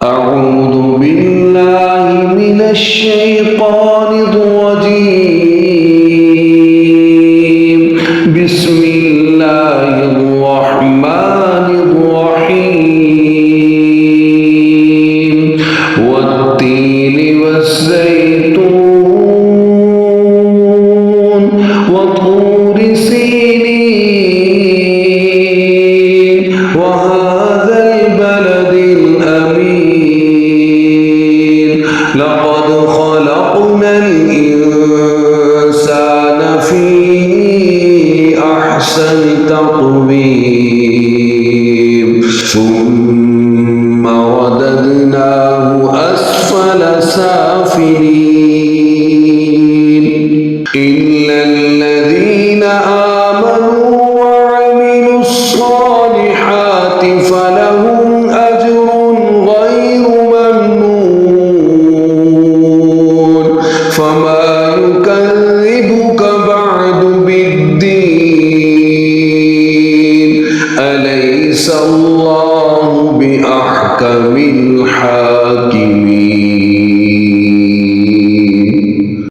أعوذ بالله من الشيطان الرجيم. بسم الله الرحمن الرحيم. والتين والزيتون وطور سينين وهذا البلد الأمين. لقد خلقنا الإنسان في أحسن تقويم ثم رددناه أسفل سافلين إلا الذين آمنوا وعملوا الصالحات فلهم أجر غير ممنون. فما يكذبك بعد بالدين؟ أليس الله بأحكم الحاكمين؟